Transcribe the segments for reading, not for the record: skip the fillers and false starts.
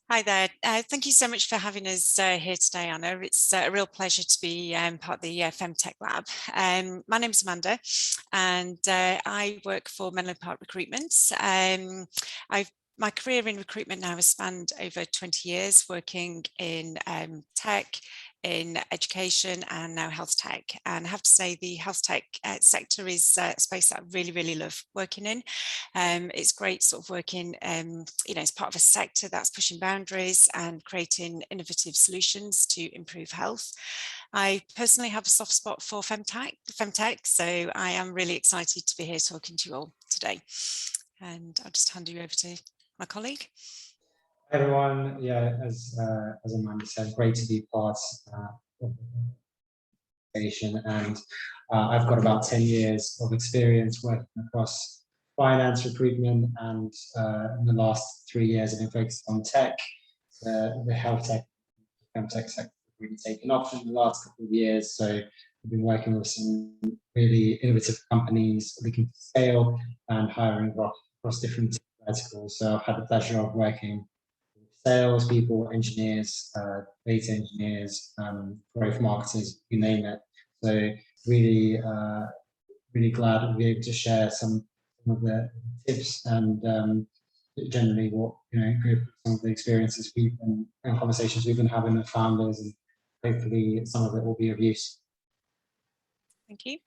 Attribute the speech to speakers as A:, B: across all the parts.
A: Hi there. Thank you so much for having us here today, Anna. It's a real pleasure to be part of the Femtech Lab. My name's Amanda, and I work for Menlo Park Recruitment. My career in recruitment now has spanned over 20 years, working in tech, in education, and now health tech. And I have to say, the health tech sector is a space that I really, really love working in. It's great sort of working, as part of a sector that's pushing boundaries and creating innovative solutions to improve health. I personally have a soft spot for femtech, so I am really excited to be here talking to you all today. And I'll just hand you over to my colleague.
B: Hi everyone, yeah, as Amanda said, great to be part of the organization, and I've got about 10 years of experience working across finance, recruitment, and in the last 3 years I've been focused on tech. The health tech, femtech sector have really taken off in the last couple of years, so I've been working with some really innovative companies looking to scale and hiring across different verticals. So I've had the pleasure of working sales people, engineers, data engineers, growth marketers, you name it. So really, really glad to be able to share some of the tips and generally what some of the experiences and conversations we've been having with founders, and hopefully some of it will be of use.
A: Thank you.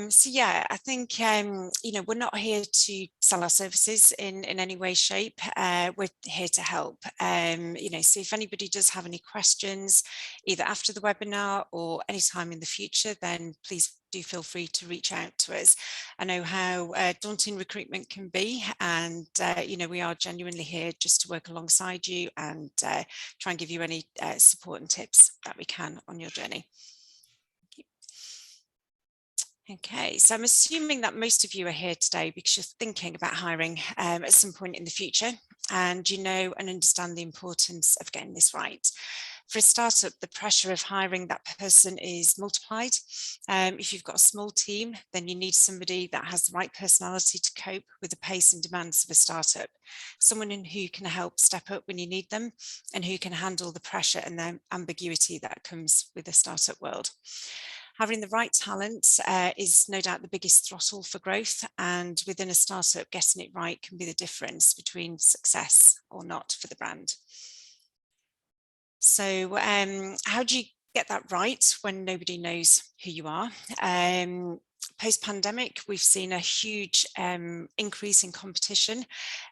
A: So yeah, I think, we're not here to sell our services in any way, shape. We're here to help. So if anybody does have any questions, either after the webinar or anytime in the future, then please do feel free to reach out to us. I know how daunting recruitment can be, and we are genuinely here just to work alongside you and try and give you any support and tips that we can on your journey. Okay, so I'm assuming that most of you are here today because you're thinking about hiring at some point in the future, and you know and understand the importance of getting this right. For a startup, the pressure of hiring that person is multiplied. If you've got a small team, then you need somebody that has the right personality to cope with the pace and demands of a startup. Someone who can help step up when you need them and who can handle the pressure and the ambiguity that comes with the startup world. Having the right talent is no doubt the biggest throttle for growth, and within a startup, getting it right can be the difference between success or not for the brand. So how do you get that right when nobody knows who you are? Post-pandemic, we've seen a huge increase in competition.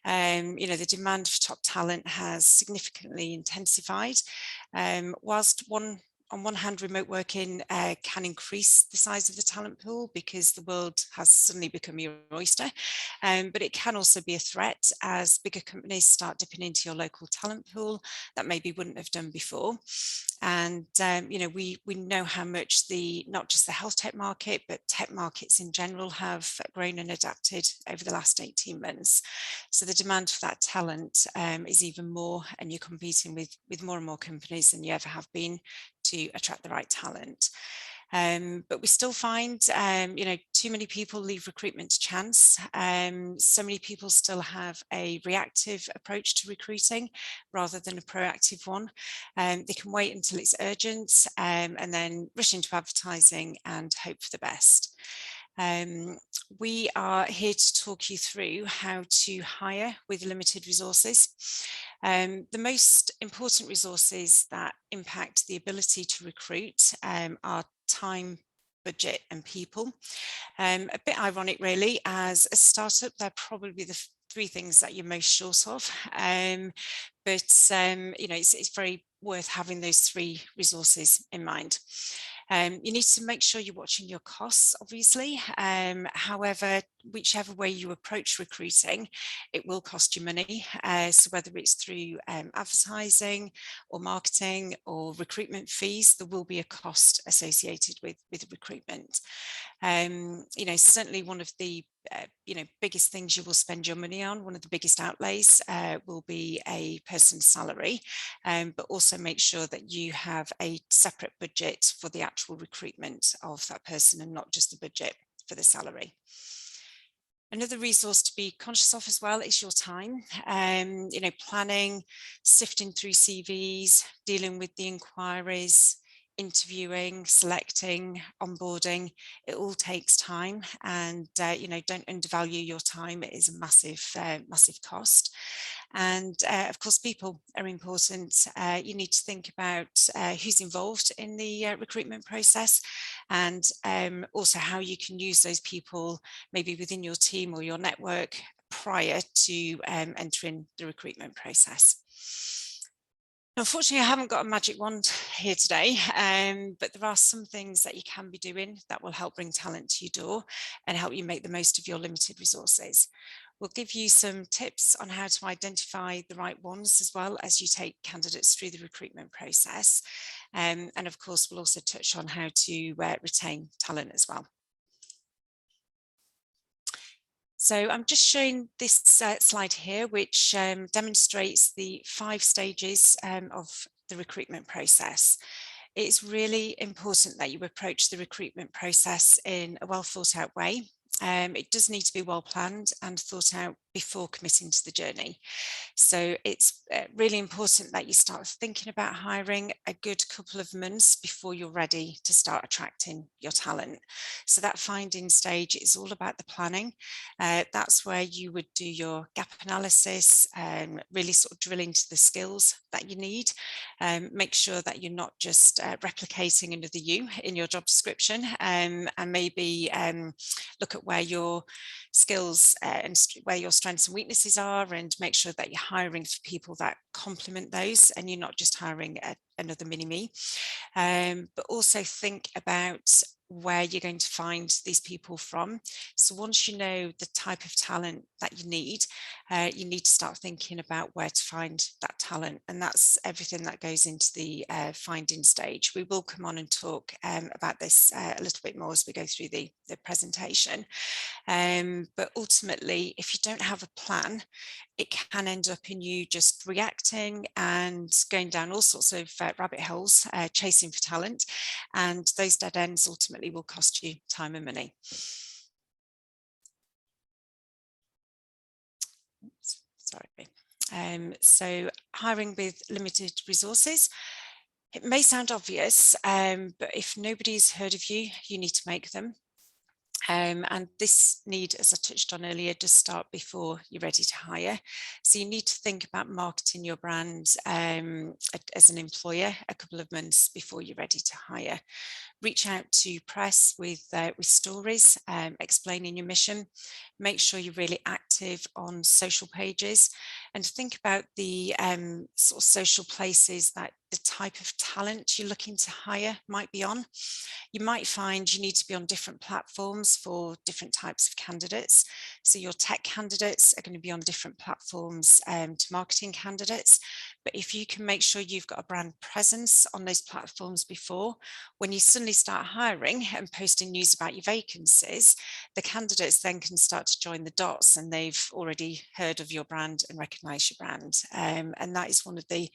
A: The demand for top talent has significantly intensified. Whilst on one hand, remote working can increase the size of the talent pool because the world has suddenly become your oyster, but it can also be a threat as bigger companies start dipping into your local talent pool that maybe wouldn't have done before. And we know how much not just the health tech market, but tech markets in general have grown and adapted over the last 18 months. So the demand for that talent is even more, and you're competing with more and more companies than you ever have been to attract the right talent. But we still find, too many people leave recruitment to chance. So many people still have a reactive approach to recruiting rather than a proactive one. They can wait until it's urgent and then rush into advertising and hope for the best. We are here to talk you through how to hire with limited resources. The most important resources that impact the ability to recruit are time, budget and people. A bit ironic really, as a startup, they're probably the three things that you're most short of. It's very worth having those three resources in mind. You need to make sure you're watching your costs, obviously. However, whichever way you approach recruiting, it will cost you money. So whether it's through advertising or marketing or recruitment fees, there will be a cost associated with recruitment. Certainly one of the biggest things you will spend your money on, one of the biggest outlays will be a person's salary, but also make sure that you have a separate budget for the actual recruitment of that person and not just the budget for the salary. Another resource to be conscious of as well is your time. Planning, sifting through CVs, dealing with the inquiries, interviewing, selecting, onboarding. It all takes time, and don't undervalue your time. It is a massive cost. And of course, people are important. You need to think about who's involved in the recruitment process, and also how you can use those people maybe within your team or your network prior to entering the recruitment process. Unfortunately, I haven't got a magic wand here today, but there are some things that you can be doing that will help bring talent to your door and help you make the most of your limited resources. We'll give you some tips on how to identify the right ones as well as you take candidates through the recruitment process. And of course, we'll also touch on how to retain talent as well. So I'm just showing this slide here, which demonstrates the 5 stages of the recruitment process. It's really important that you approach the recruitment process in a well thought out way. It does need to be well planned and thought out before committing to the journey. So it's really important that you start thinking about hiring a good couple of months before you're ready to start attracting your talent. So that finding stage is all about the planning. That's where you would do your gap analysis and really sort of drill into the skills that you need. Make sure that you're not just replicating another you in your job description, and maybe look at where your skills and where your strengths and weaknesses are, and make sure that you're hiring for people that complement those and you're not just hiring another mini-me. But also think about where you're going to find these people from. So once you know the type of talent that you need to start thinking about where to find that talent. And that's everything that goes into the finding stage. We will come on and talk about this a little bit more as we go through the presentation. But ultimately, if you don't have a plan, it can end up in you just reacting and going down all sorts of rabbit holes, chasing for talent. And those dead ends ultimately will cost you time and money. Oops, sorry. So hiring with limited resources. It may sound obvious, but if nobody's heard of you, you need to make them. And this need, as I touched on earlier, does start before you're ready to hire. So you need to think about marketing your brand as an employer a couple of months before you're ready to hire. Reach out to press with stories explaining your mission. Make sure you're really active on social pages, and think about the sort of social places that the type of talent you're looking to hire might be on. You might find you need to be on different platforms for different types of candidates. So your tech candidates are going to be on different platforms to marketing candidates. But if you can make sure you've got a brand presence on those platforms before, when you suddenly start hiring and posting news about your vacancies, the candidates then can start to join the dots, and they've already heard of your brand and recognize your brand. And that is one of the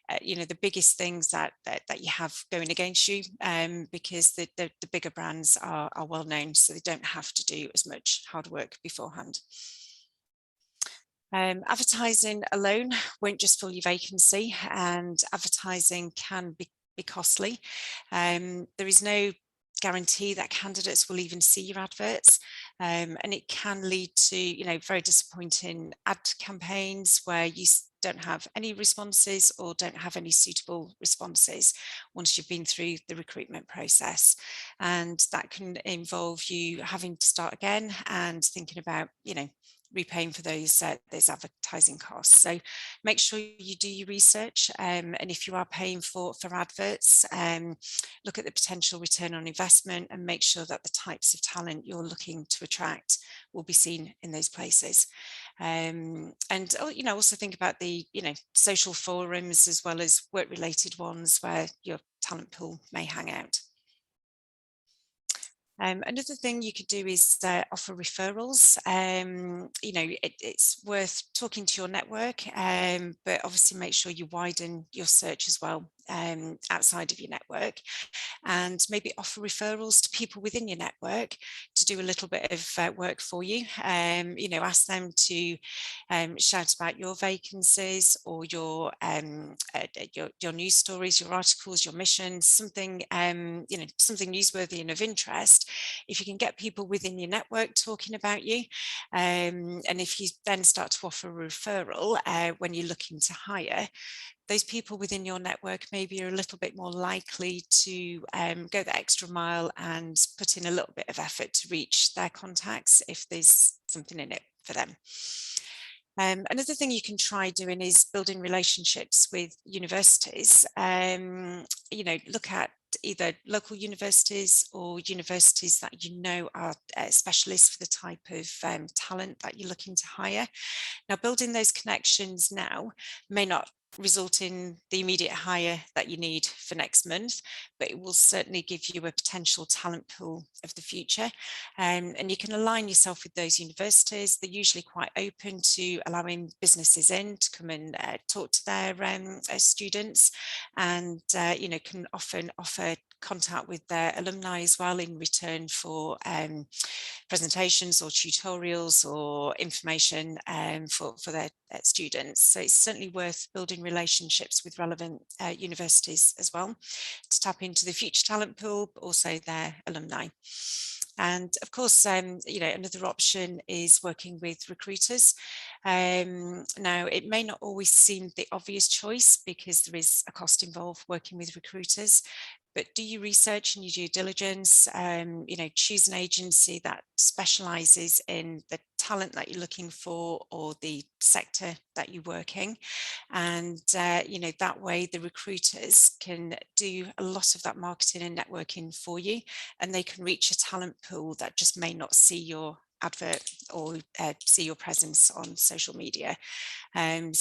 A: the biggest things that you have going against you, because the bigger brands are well known, so they don't have to do as much hard work beforehand. Advertising alone won't just fill your vacancy, and advertising can be costly. There is no guarantee that candidates will even see your adverts, and it can lead to very disappointing ad campaigns where you don't have any responses or don't have any suitable responses once you've been through the recruitment process. And that can involve you having to start again and thinking about repaying for those advertising costs. So make sure you do your research, and if you are paying for adverts, look at the potential return on investment and make sure that the types of talent you're looking to attract will be seen in those places. And also think about the social forums as well as work related ones where your talent pool may hang out. Another thing you could do is offer referrals. It's worth talking to your network, but obviously make sure you widen your search as well outside of your network, and maybe offer referrals to people within your network to do a little bit of work for you. Ask them to shout about your vacancies or your news stories, your articles, your missions, something something newsworthy and of interest. If you can get people within your network talking about you, and if you then start to offer a referral when you're looking to hire, those people within your network maybe are a little bit more likely to go the extra mile and put in a little bit of effort to reach their contacts if there's something in it for them. Another thing you can try doing is building relationships with universities. Look at either local universities or universities that you know are specialists for the type of talent that you're looking to hire. Now, building those connections now may not result in the immediate hire that you need for next month, but it will certainly give you a potential talent pool of the future. And you can align yourself with those universities. They're usually quite open to allowing businesses in to come and talk to their students, and can often offer contact with their alumni as well in return for presentations or tutorials or information for their students. So it's certainly worth building relationships with relevant universities as well to tap into the future talent pool, but also their alumni. And of course, another option is working with recruiters. Now, it may not always seem the obvious choice because there is a cost involved working with recruiters, but do your research and your due diligence. Choose an agency that specialises in the talent that you're looking for or the sector that you're working, and that way the recruiters can do a lot of that marketing and networking for you, and they can reach a talent pool that just may not see your advert or see your presence on social media. When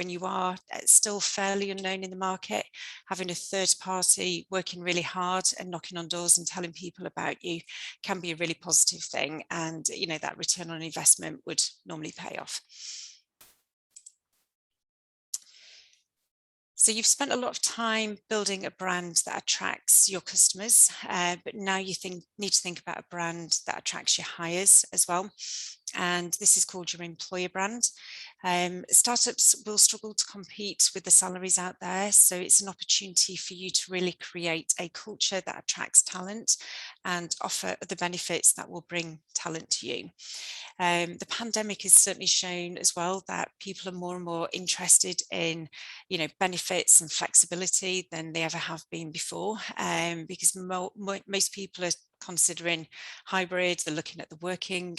A: you are still fairly unknown in the market, having a third party working really hard and knocking on doors and telling people about you can be a really positive thing, and that return on investment would normally pay off. So you've spent a lot of time building a brand that attracts your customers, but now you need to think about a brand that attracts your hires as well. And this is called your employer brand. Startups will struggle to compete with the salaries out there, so it's an opportunity for you to really create a culture that attracts talent and offer the benefits that will bring talent to you. The pandemic has certainly shown as well that people are more and more interested in, benefits and flexibility than they ever have been before, because most people are considering hybrid, they're looking at the working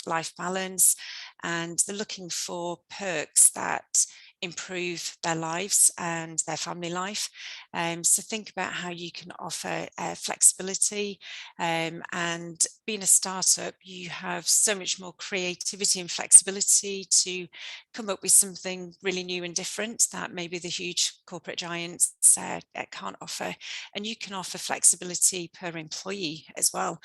A: life balance, and they're looking for perks that improve their lives and their family life. So think about how you can offer flexibility, and being a startup, you have so much more creativity and flexibility to come up with something really new and different that maybe the huge corporate giants can't offer. And you can offer flexibility per employee as well,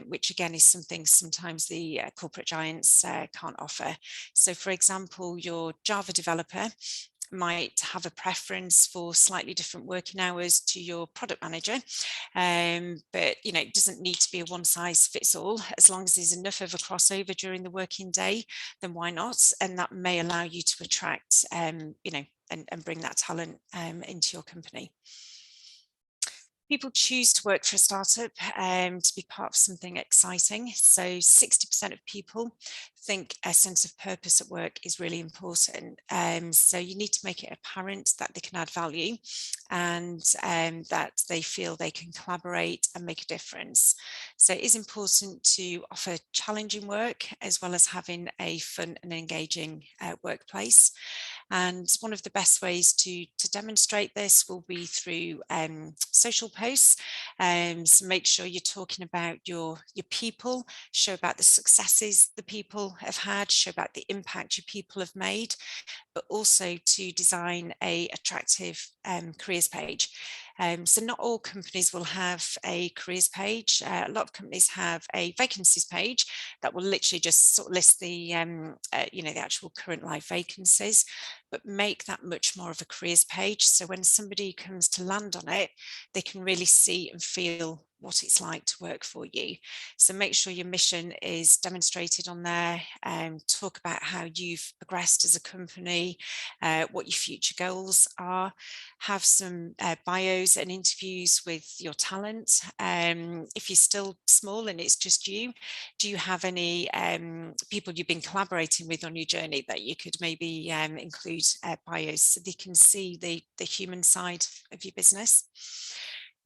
A: which again is something sometimes the corporate giants can't offer. So for example, your Java developer might have a preference for slightly different working hours to your product manager, but it doesn't need to be a one size fits all. As long as there's enough of a crossover during the working day, then why not? And that may allow you to attract and bring that talent into your company. People choose to work for a startup to be part of something exciting. So 60% of people think a sense of purpose at work is really important. So you need to make it apparent that they can add value, and that they feel they can collaborate and make a difference. So it is important to offer challenging work as well as having a fun and engaging workplace. And one of the best ways to demonstrate this will be through social posts. So make sure you're talking about your people, show about the successes the people have had, show about the impact your people have made, but also to design a attractive careers page. So not all companies will have a careers page. A lot of companies have a vacancies page that will literally just sort of list the the actual current live vacancies, but make that much more of a careers page. So when somebody comes to land on it, they can really see and feel what it's like to work for you. So make sure your mission is demonstrated on there, talk about how you've progressed as a company, what your future goals are, have some bios and interviews with your talent. If you're still small and it's just you, do you have any people you've been collaborating with on your journey that you could maybe include bios so they can see the human side of your business?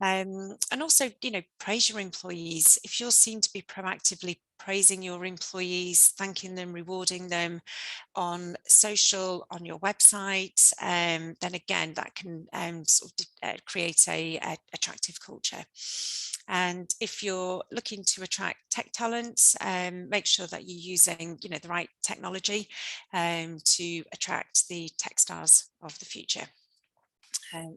A: And also, praise your employees. If you're seen to be proactively praising your employees, thanking them, rewarding them on social, on your website, then again, that can create a attractive culture. And if you're looking to attract tech talent, make sure that you're using, the right technology to attract the tech stars of the future.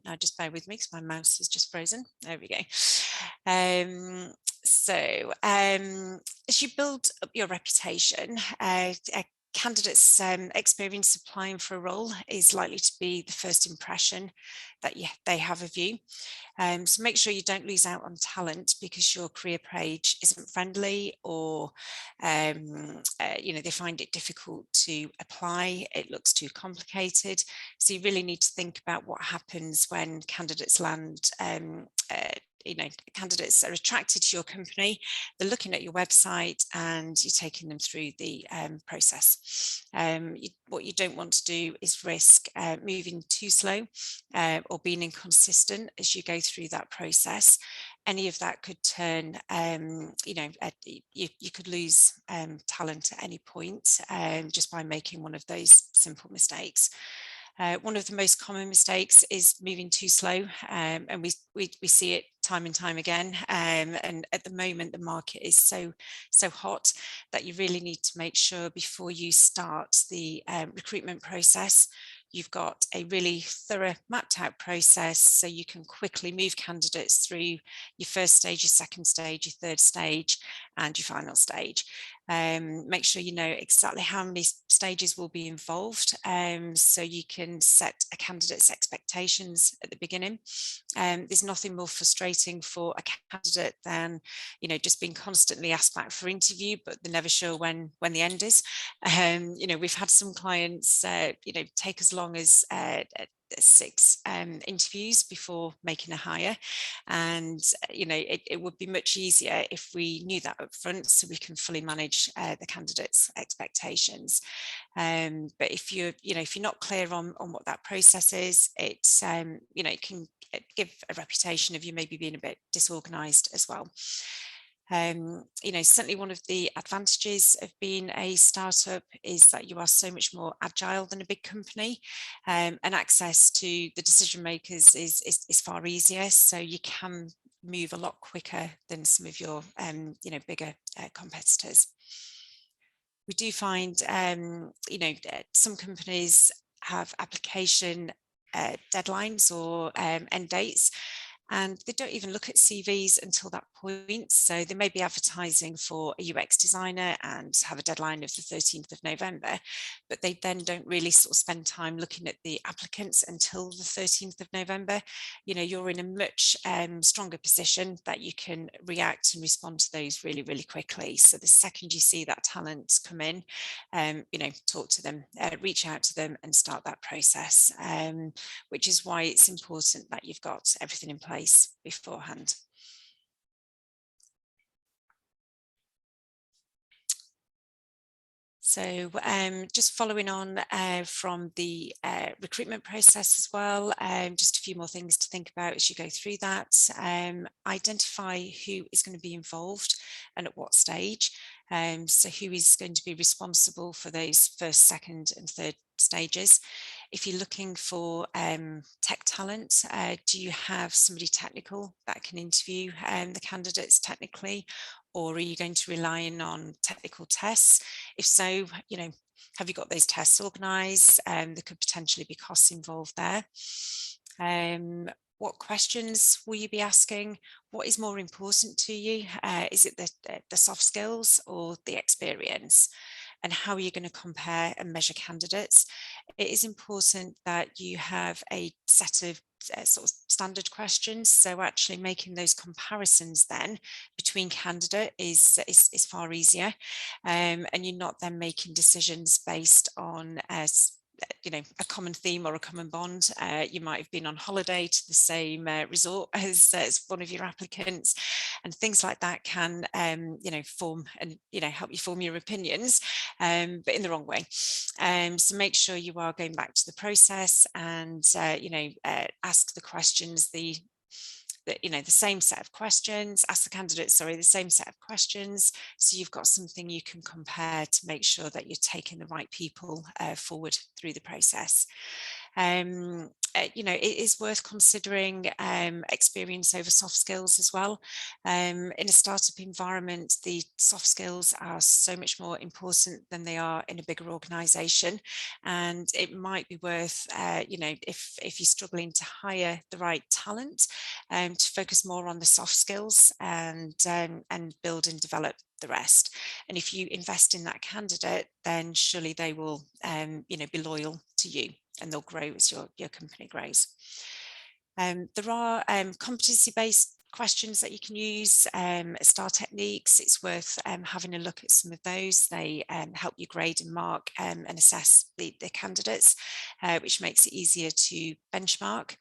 A: Now just bear with me because my mouse is just frozen. There we go. As you build up your reputation, a candidate's experience applying for a role is likely to be the first impression that they have of you. So make sure you don't lose out on talent because your career page isn't friendly, or they find it difficult to apply. It looks too complicated. So you really need to think about what happens when candidates land. Candidates are attracted to your company, they're looking at your website and you're taking them through the process. What you don't want to do is risk moving too slow or being inconsistent as you go through that process. Any of that could turn, you could lose talent at any point just by making one of those simple mistakes. One of the most common mistakes is moving too slow, and we see it time and time again. And at the moment, the market is so hot that you really need to make sure before you start the recruitment process, you've got a really thorough mapped out process so you can quickly move candidates through your first stage, your second stage, your third stage, and your final stage. Make sure you know exactly how many stages will be involved, so you can set a candidate's expectations at the beginning. There's nothing more frustrating for a candidate than just being constantly asked back for interview, but they're never sure when the end is. We've had some clients take as long as 6 interviews before making a hire, and it would be much easier if we knew that up front so we can fully manage the candidate's expectations. But if you're not clear on what that process is, it can give a reputation of you maybe being a bit disorganized as well. Certainly one of the advantages of being a startup is that you are so much more agile than a big company, and access to the decision makers is far easier, so you can move a lot quicker than some of your bigger competitors. We do find some companies have application deadlines or end dates, and they don't even look at CVs until that point. So they may be advertising for a UX designer and have a deadline of the 13th of November, but they then don't really sort of spend time looking at the applicants until the 13th of November. You're in a much stronger position that you can react and respond to those really, really quickly. So the second you see that talent come in, talk to them, reach out to them and start that process, which is why it's important that you've got everything in place beforehand. So just following on from the recruitment process as well, just a few more things to think about as you go through that. Identify who is going to be involved and at what stage. So who is going to be responsible for those first, second and third stages. If you're looking for tech talent, do you have somebody technical that can interview the candidates technically, or are you going to rely on technical tests? If so, have you got those tests organised? There could potentially be costs involved there. What questions will you be asking? What is more important to you? Is it the soft skills or the experience? And how are you going to compare and measure candidates? It is important that you have a set of sort of standard questions. So actually making those comparisons then between candidate is far easier. And you're not then making decisions based on a common theme or a common bond. You might have been on holiday to the same resort as one of your applicants, and things like that can form and help you form your opinions, but in the wrong way. So make sure you are going back to the process and ask the questions, the same set of questions, ask the candidates, the same set of questions. So you've got something you can compare to make sure that you're taking the right people forward through the process. It is worth considering experience over soft skills as well. In a startup environment, the soft skills are so much more important than they are in a bigger organisation, and it might be worth, if you're struggling to hire the right talent, to focus more on the soft skills and build and develop the rest. And if you invest in that candidate, then surely they will be loyal to you, and they'll grow as your company grows. There are competency-based questions that you can use, STAR techniques. It's worth having a look at some of those. They help you grade and mark and assess the candidates, which makes it easier to benchmark.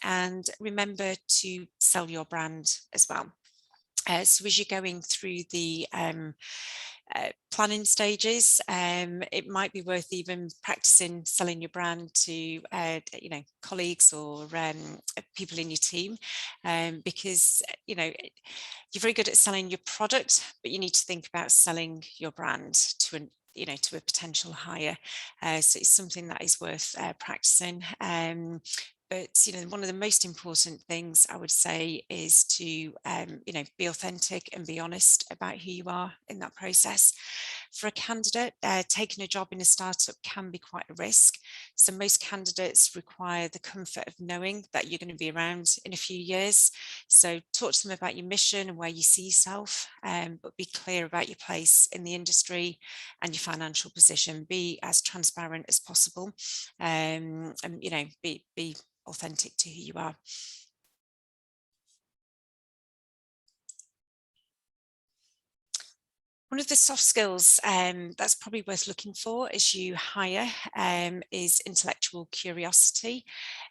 A: And remember to sell your brand as well. So as you're going through the planning stages, it might be worth even practicing selling your brand to colleagues or people in your team, because you're very good at selling your product, but you need to think about selling your brand to a potential hire. So it's something that is worth practicing. But one of the most important things I would say is to be authentic and be honest about who you are in that process. For a candidate, taking a job in a startup can be quite a risk. So most candidates require the comfort of knowing that you're going to be around in a few years. So talk to them about your mission and where you see yourself, but be clear about your place in the industry and your financial position. Be as transparent as possible, and be authentic to who you are. One of the soft skills that's probably worth looking for as you hire is intellectual curiosity.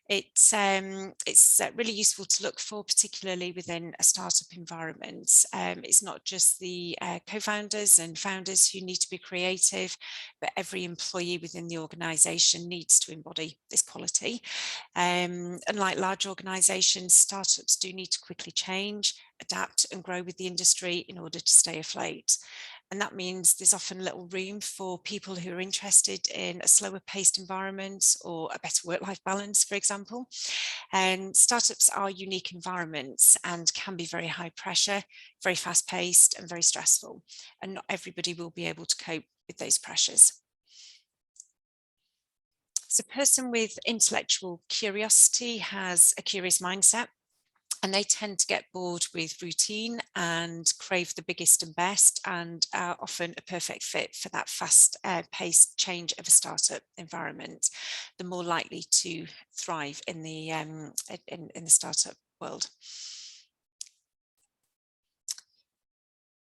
A: It's really useful to look for, particularly within a startup environment. It's not just the co-founders and founders who need to be creative, but every employee within the organisation needs to embody this quality. Unlike large organisations, startups do need to quickly change, adapt and grow with the industry in order to stay afloat. And that means there's often little room for people who are interested in a slower paced environment or a better work-life balance, for example. And startups are unique environments and can be very high pressure, very fast paced and very stressful. And not everybody will be able to cope with those pressures. So a person with intellectual curiosity has a curious mindset, and they tend to get bored with routine and crave the biggest and best, and are often a perfect fit for that fast-paced change of a startup environment. They're more likely to thrive in the startup world.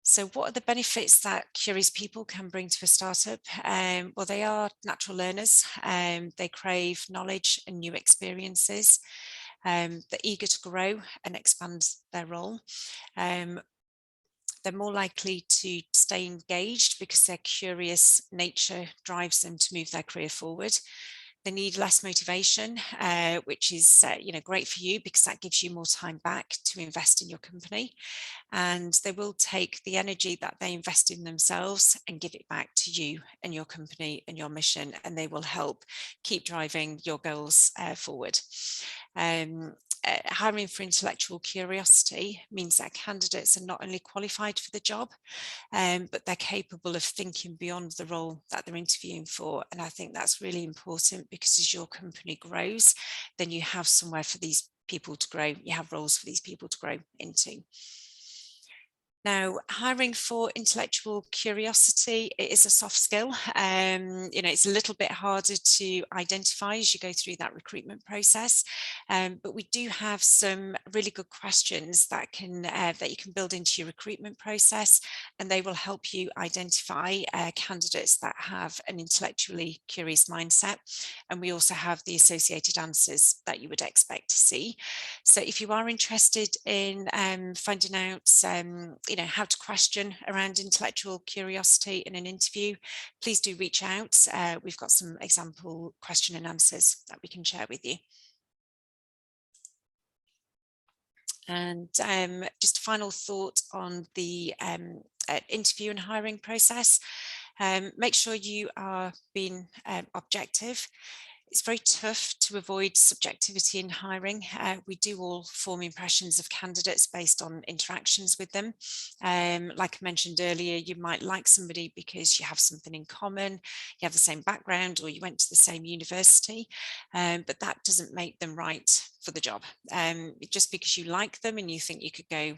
A: So what are the benefits that curious people can bring to a startup? Well, they are natural learners. They crave knowledge and new experiences. They're eager to grow and expand their role. They're more likely to stay engaged because their curious nature drives them to move their career forward. They need less motivation, which is great for you because that gives you more time back to invest in your company. And they will take the energy that they invest in themselves and give it back to you and your company and your mission, and they will help keep driving your goals forward. hiring for intellectual curiosity means that candidates are not only qualified for the job, but they're capable of thinking beyond the role that they're interviewing for. And I think that's really important, because as your company grows, then you have somewhere for these people to grow. You have roles for these people to grow into. Now, hiring for intellectual curiosity, it is a soft skill. It's a little bit harder to identify as you go through that recruitment process, but we do have some really good questions that you can build into your recruitment process, and they will help you identify candidates that have an intellectually curious mindset. And we also have the associated answers that you would expect to see. So if you are interested in finding out how to question around intellectual curiosity in an interview, please do reach out. We've got some example question and answers that we can share with you. And just a final thought on the interview and hiring process. Make sure you are being objective. It's very tough to avoid subjectivity in hiring. We do all form impressions of candidates based on interactions with them. Like I mentioned earlier, you might like somebody because you have something in common, you have the same background, or you went to the same university, but that doesn't make them right for the job. Just because you like them and you think you could go,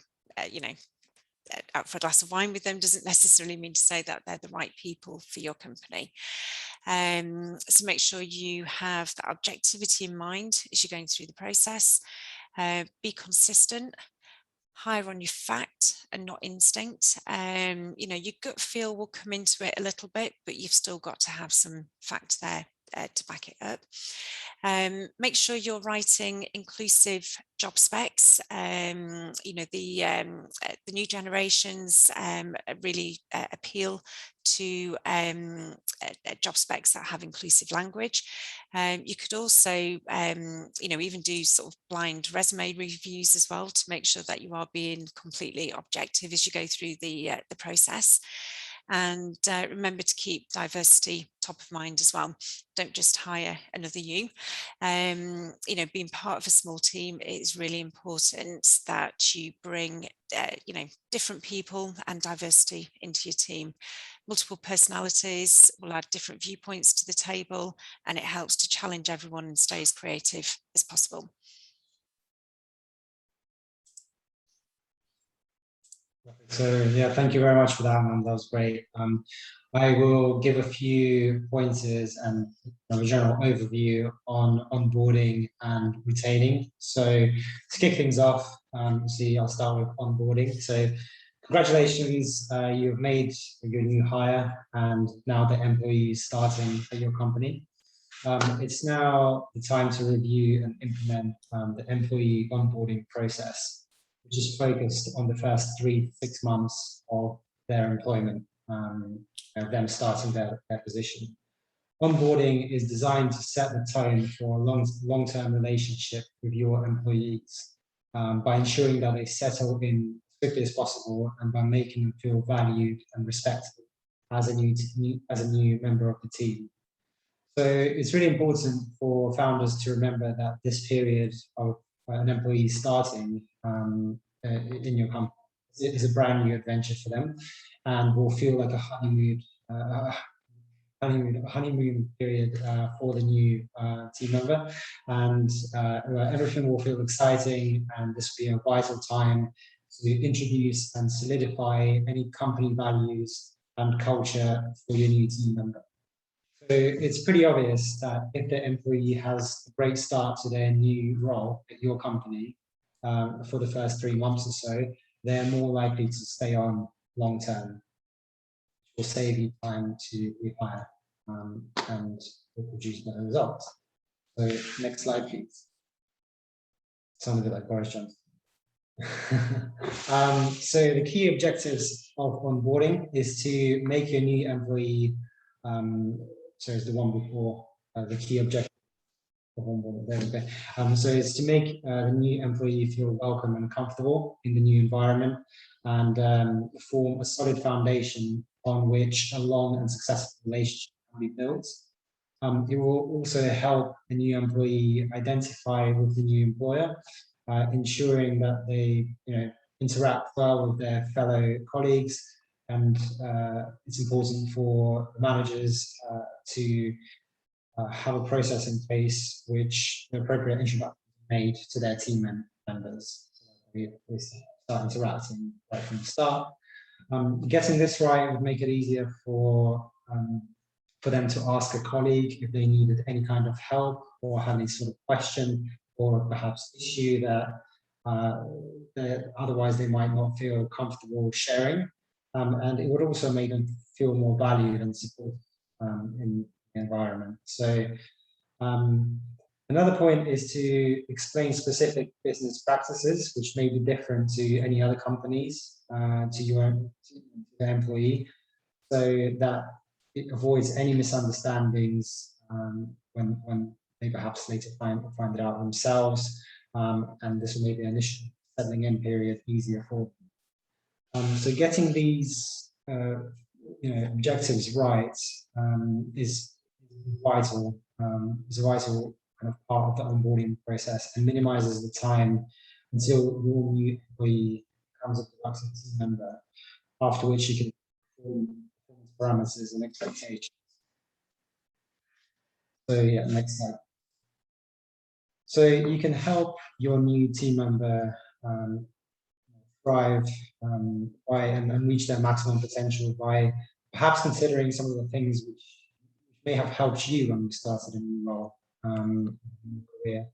A: out for a glass of wine with them doesn't necessarily mean to say that they're the right people for your company. So make sure you have that objectivity in mind as you're going through the process. Be consistent. Hire on your fact and not instinct. Your gut feel will come into it a little bit, but you've still got to have some fact there to back it up. Make sure you're writing inclusive job specs. The new generations really appeal to job specs that have inclusive language. You could also, even do sort of blind resume reviews as well, to make sure that you are being completely objective as you go through the process. And remember to keep diversity top of mind as well. Don't just hire another you. Being part of a small team, it is really important that you bring different people and diversity into your team. Multiple personalities will add different viewpoints to the table, and it helps to challenge everyone and stay as creative as possible.
B: So yeah, thank you very much for that, man. That was great. I will give a few pointers and a general overview on onboarding and retaining. So to kick things off, I'll start with onboarding. So congratulations, you've made your new hire, and now the employee is starting at your company. It's now the time to review and implement the employee onboarding process, which is focused on the first 3 to 6 months of their employment, them starting their position. Onboarding is designed to set the tone for a long-term relationship with your employees, by ensuring that they settle in as quickly as possible, and by making them feel valued and respected as a new member of the team. So it's really important for founders to remember that this period of an employee starting in your company is a brand new adventure for them, and will feel like a honeymoon period for the new team member, and everything will feel exciting, and this will be a vital time to introduce and solidify any company values and culture for your new team member. So it's pretty obvious that if the employee has a great start to their new role at your company for the first 3 months or so, they're more likely to stay on long term, which will save you time to rehire and will produce better results. So next slide, please. Sounds a bit like Boris Johnson. So the key objectives of onboarding is to make your new employee, so it's the one before the key objective of onboarding. There we go. So it's to make the new employee feel welcome and comfortable in the new environment, and form a solid foundation on which a long and successful relationship can be built. It will also help the new employee identify with the new employer ensuring that they interact well with their fellow colleagues, and it's important for managers to have a process in place which the appropriate introduction is made to their team members, so that they start interacting right from the start. Getting this right would make it easier for them to ask a colleague if they needed any kind of help or had any sort of question or perhaps issue that otherwise they might not feel comfortable sharing. And it would also make them feel more valued and supported in the environment. So another point is to explain specific business practices, which may be different to any other companies, to your employee, so that it avoids any misunderstandings when they perhaps later find it out themselves, and this will make the initial settling in period easier for them. So getting these objectives right is vital. Is a vital kind of part of the onboarding process, and minimizes the time until your new employee becomes a productive team member, after which you can perform parameters and expectations. So yeah, next slide. So you can help your new team member thrive and reach their maximum potential by perhaps considering some of the things which may have helped you when you started a new role in your career.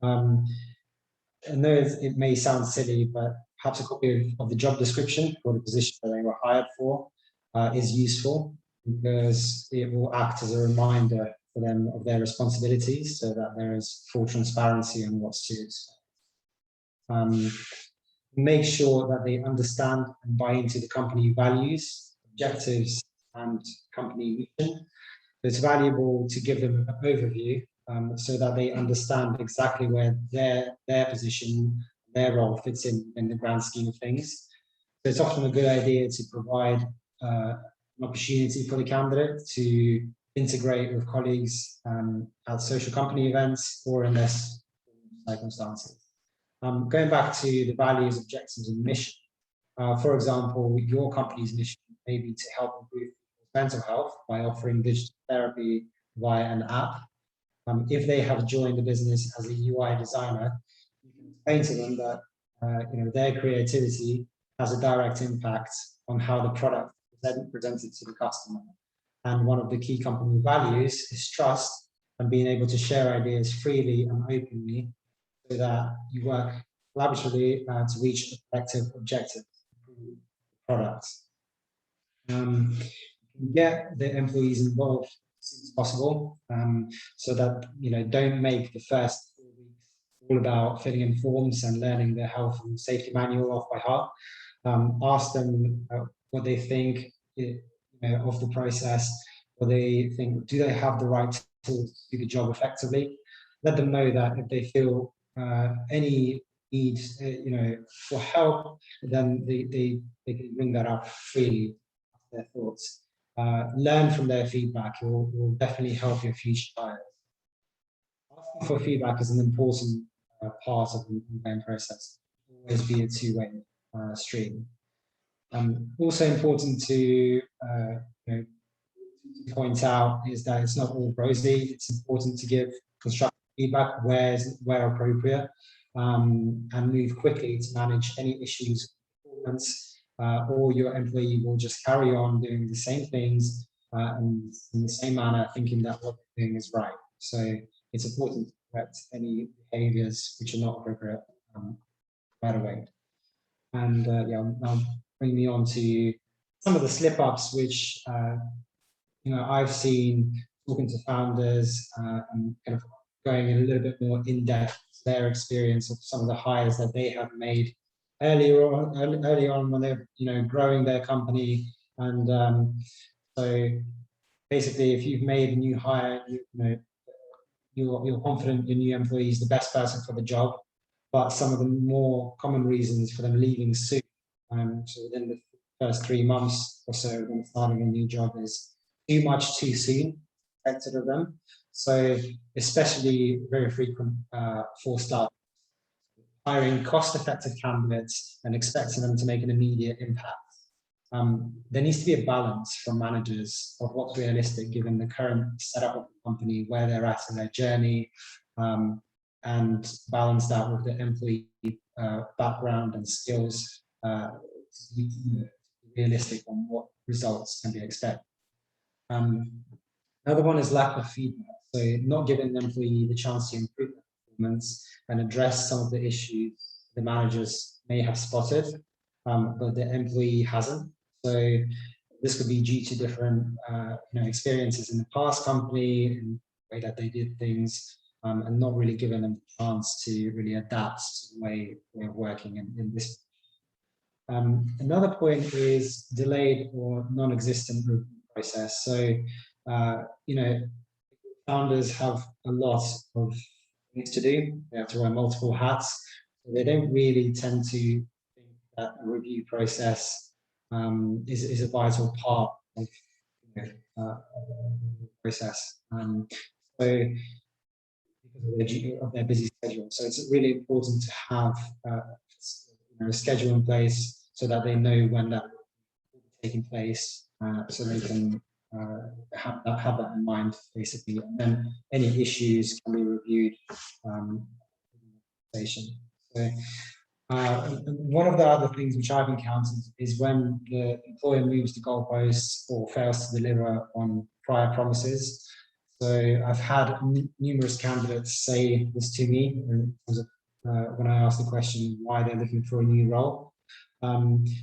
B: I know it may sound silly, but perhaps a copy of the job description for the position that they were hired for is useful, because it will act as a reminder for them of their responsibilities, so that there is full transparency on what's to expect. Make sure that they understand and buy into the company values, objectives, and company mission. It's valuable to give them an overview so that they understand exactly where their position, their role fits in the grand scheme of things. So it's often a good idea to provide an opportunity for the candidate to integrate with colleagues at social company events or in less circumstances. Going back to the values, objectives, and mission, for example, your company's mission may be to help improve mental health by offering digital therapy via an app. If they have joined the business as a UI designer, you can explain to them that their creativity has a direct impact on how the product is presented to the customer. And one of the key company values is trust and being able to share ideas freely and openly, so that you work collaboratively to reach the collective objective of the product. Get the employees involved as soon as possible, so that don't make the first 4 weeks all about filling in forms and learning the health and safety manual off by heart. Ask them what they think of the process, what they think, do they have the right tools to do the job effectively. Let them know that if they feel any need for help, then they can bring that up freely, their thoughts. Learn from their feedback. It will definitely help your future hires. Asking for feedback is an important part of the ongoing process. Always be a two-way stream. Also important to point out is that it's not all rosy. It's important to give constructive feedback where appropriate, and move quickly to manage any issues with performance, or your employee will just carry on doing the same things and in the same manner, thinking that what they're doing is right. So it's important to correct any behaviors which are not appropriate right away. And now bring me on to some of the slip-ups which I've seen talking to founders and kind of going a little bit more in depth their experience of some of the hires that they have made early on when they're growing their company. And so basically, if you've made a new hire, you're confident your new employee is the best person for the job, but some of the more common reasons for them leaving soon, so within the first 3 months or so when starting a new job, is too much too soon expected of them. So especially very frequent for startups, hiring cost-effective candidates and expecting them to make an immediate impact. There needs to be a balance from managers of what's realistic given the current setup of the company, where they're at in their journey, and balance that with the employee background and skills, to be realistic on what results can be expected. Another one is lack of feedback. So not giving the employee the chance to improve their performance and address some of the issues the managers may have spotted, but the employee hasn't. So this could be due to different experiences in the past company and the way that they did things, and not really giving them the chance to really adapt to the way of working in this. Another point is delayed or non-existent recruitment process. So, founders have a lot of things to do. They have to wear multiple hats. So they don't really tend to think that a review process is a vital part of the process. So because of their busy schedule. So it's really important to have a schedule in place so that they know when that will be taking place, so they can have that in mind, basically. And then any issues can be reviewed So one of the other things which I've encountered is when the employer moves the goalposts or fails to deliver on prior promises. So I've had numerous candidates say this to me when I asked the question why they're looking for a new role.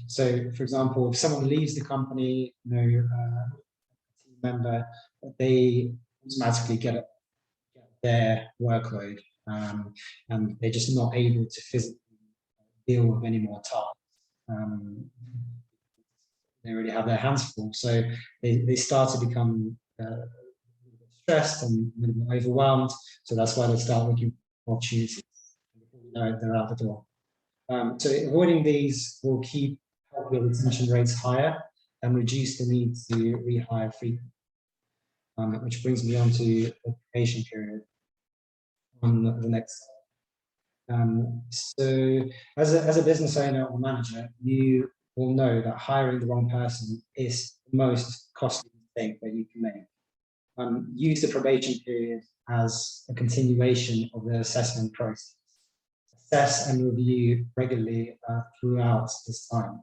B: So, for example, if someone leaves the company, a team member, they automatically get their workload, and they're just not able to physically deal with any more tasks. They already have their hands full, so they start to become stressed and a little bit overwhelmed. So that's why they start looking for opportunities. They're out the door. So avoiding these will help your retention rates higher and reduce the need to rehire frequently. Which brings me on to the probation period on the next slide. So as a business owner or manager, you will know that hiring the wrong person is the most costly mistake that you can make. Use the probation period as a continuation of the assessment process. Assess and review regularly throughout this time.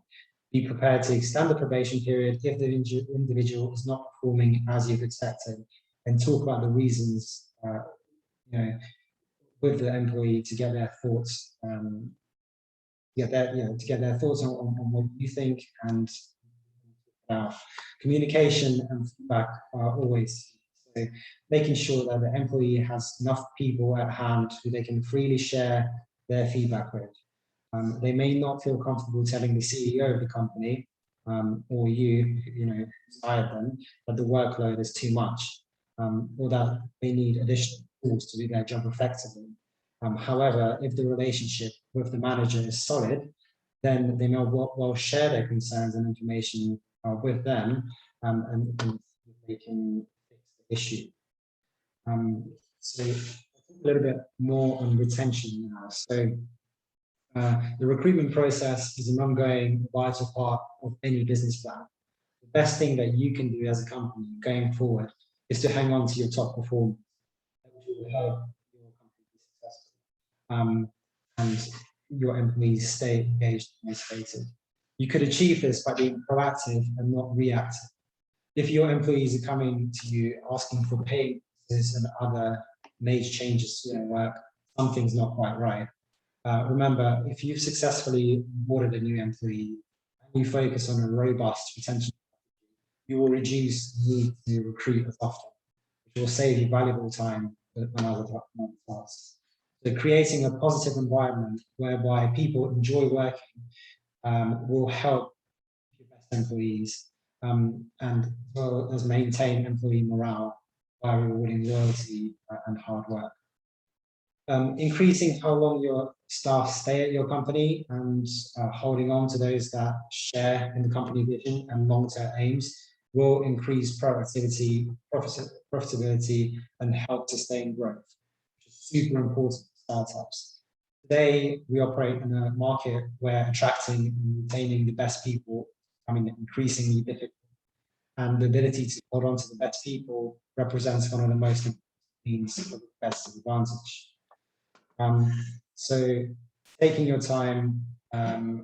B: Be prepared to extend the probation period if the individual is not performing as you've expected, and talk about the reasons, with the employee to get their thoughts, to get their thoughts on what you think, and communication and feedback are always. So making sure that the employee has enough people at hand who they can freely share their feedback with. They may not feel comfortable telling the CEO of the company, or who's hired them, that the workload is too much, or that they need additional tools to do their job effectively. However, if the relationship with the manager is solid, then they may well share their concerns and information with them, and they can fix the issue. So a little bit more on retention now. So the recruitment process is an ongoing vital part of any business plan. The best thing that you can do as a company going forward is to hang on to your top performers, which will help your company be successful, and your employees stay engaged and motivated. You could achieve this by being proactive and not reactive. If your employees are coming to you asking for pay increases and other major changes to their work, something's not quite right. Remember, if you've successfully onboarded a new employee and you focus on a robust retention, you will reduce the need to recruit as often, which will save you valuable time on other tasks. So creating a positive environment whereby people enjoy working will help your best employees, and as well as maintain employee morale by rewarding loyalty and hard work. Increasing how long your staff stay at your company and holding on to those that share in the company vision and long-term aims will increase productivity, profitability, and help sustain growth, which is super important for startups. Today, we operate in a market where attracting and retaining the best people is becoming increasingly difficult. And the ability to hold on to the best people represents one of the most important means of competitive advantage. So taking your time, the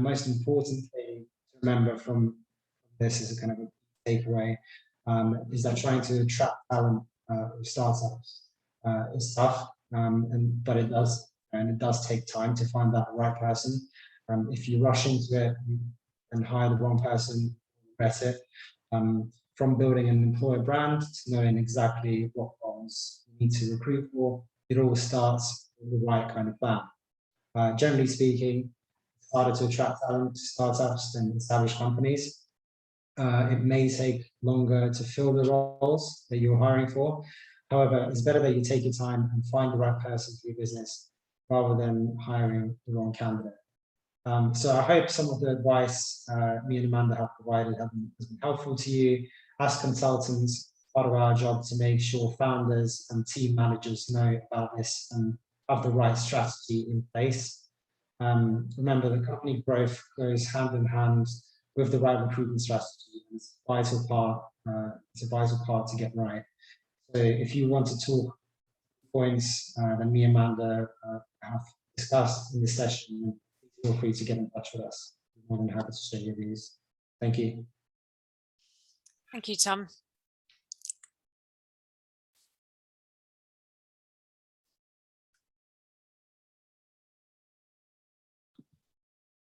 B: most important thing to remember from this is a kind of a takeaway, is that trying to attract talent with startups is tough, but it does take time to find that right person. If you rush into it and hire the wrong person, regret it. From building an employer brand to knowing exactly what roles you need to recruit for, it all starts with the right kind of plan. Generally speaking, it's harder to attract talent to startups than established companies. It may take longer to fill the roles that you're hiring for. However, it's better that you take your time and find the right person for your business rather than hiring the wrong candidate. So I hope some of the advice me and Amanda have provided has been helpful to you. As consultants, part of our job to make sure founders and team managers know about this and have the right strategy in place. Remember, the company growth goes hand in hand with the right recruitment strategy. It's a vital part to get right. So if you want to talk points that me and Amanda have discussed in this session, feel free to get in touch with us. We're more than happy to share your views. Thank you.
A: Thank you, Tom.